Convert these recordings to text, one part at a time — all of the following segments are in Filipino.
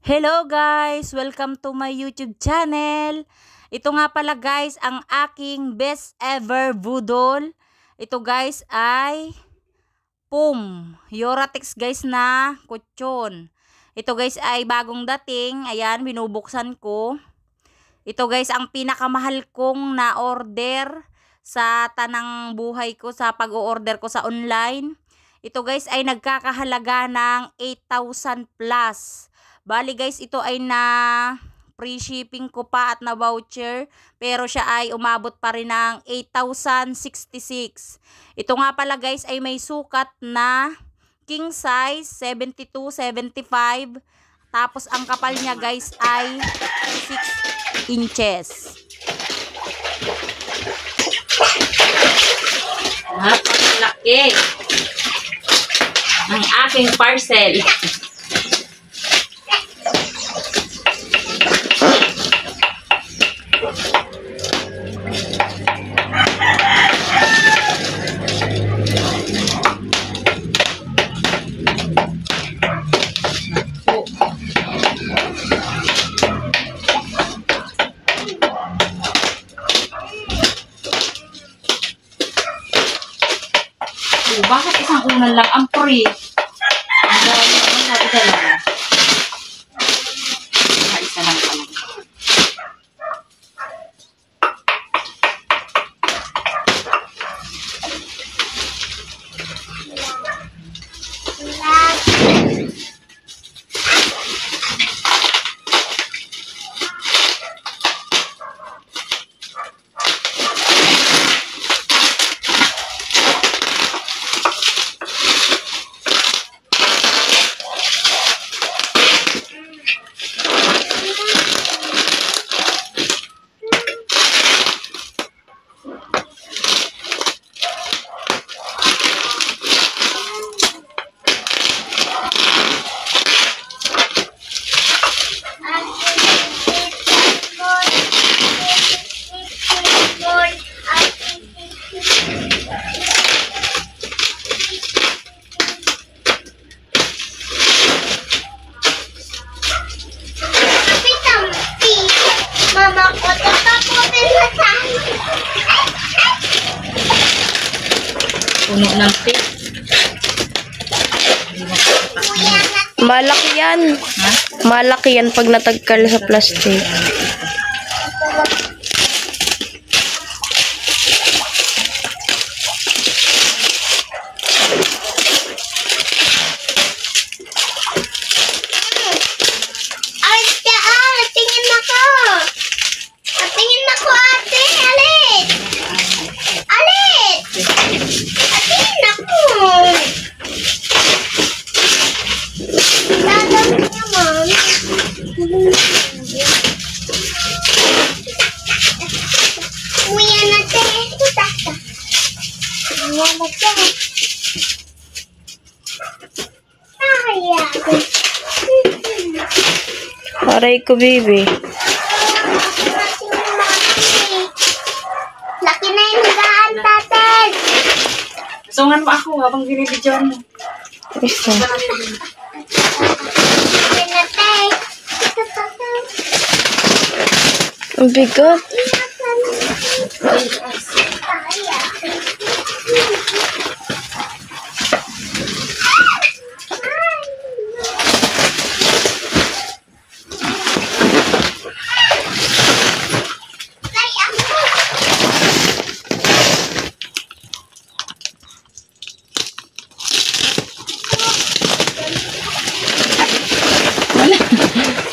Hello guys! Welcome to my YouTube channel. Ito nga pala guys ang aking best ever budol. Ito guys ay PUM. Yoratex guys na kutsyon. Ito guys ay bagong dating. Ayan, binubuksan ko. Ito guys ang pinakamahal kong na-order sa tanang buhay ko sa pag-o-order ko sa online. Ito guys ay nagkakahalaga ng 8,000 plus. Bali guys, ito ay na free shipping ko pa at na voucher. Pero siya ay umabot pa rin ng 8,066. Ito nga pala guys ay may sukat na king size 72-75. Tapos ang kapal niya guys ay 6 inches. Napakalaki ang aking parcel. Bakit isang unan lang ang free? Ang dami naman natin talaga. Isa lang pala. Puno ng tape. Malaki yan. Ha? Malaki yan pag natagkal sa plastic. Tingin ako. Tingin ako ate. Alit. Alit. Tingin ako. Dadam niya, ma'am. Uya na, te. Tata. Uya na, te. Ay, Aray ko, baby. laki na yung higaan, taten. Sungan mo ako habang binibidyoan mo. Isa. Uya na, te. Ang bigat.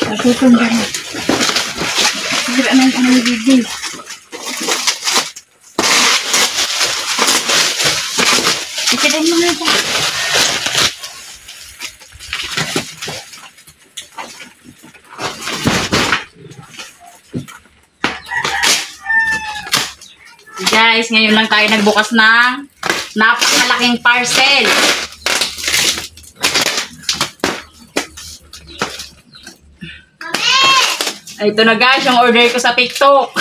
Natutunda na. Sira na yung anong bibig. Ikitin mo nga ito. Guys, ngayon lang tayo nagbukas ng napakalaking parcel. Ito na guys, yung order ko sa TikTok.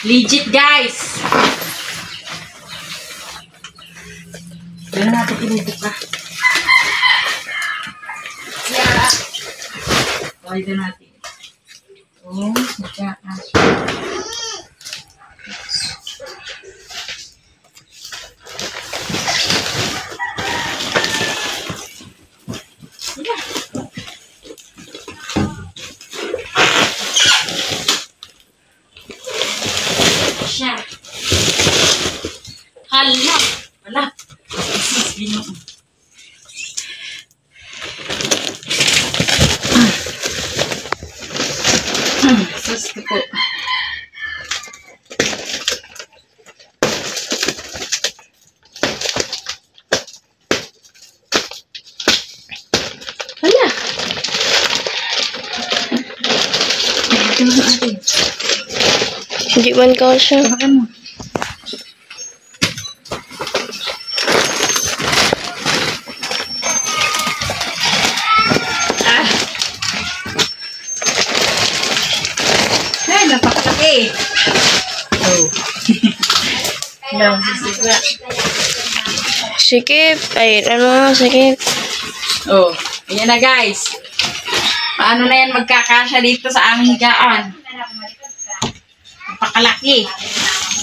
Legit guys. Doon na natin inubuka. Yeah. Okay, doon natin. Oh, magkakasya. Siya. Hala. Wala. Sus ko po. Hala. Ito na natin. Hindi man ka siya. Tabakan mo. Ah. Ay, napakalaki. Oh. Lang, sisigla. Sikip. Ay, ano nga, sikip. Oh, ayan na guys. Paano na yan magkakasya dito sa aming higaan? Napakalaki.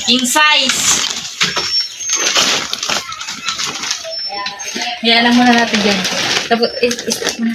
King size. Hayaan lang muna natin dyan. Tapos, i-stop mo na.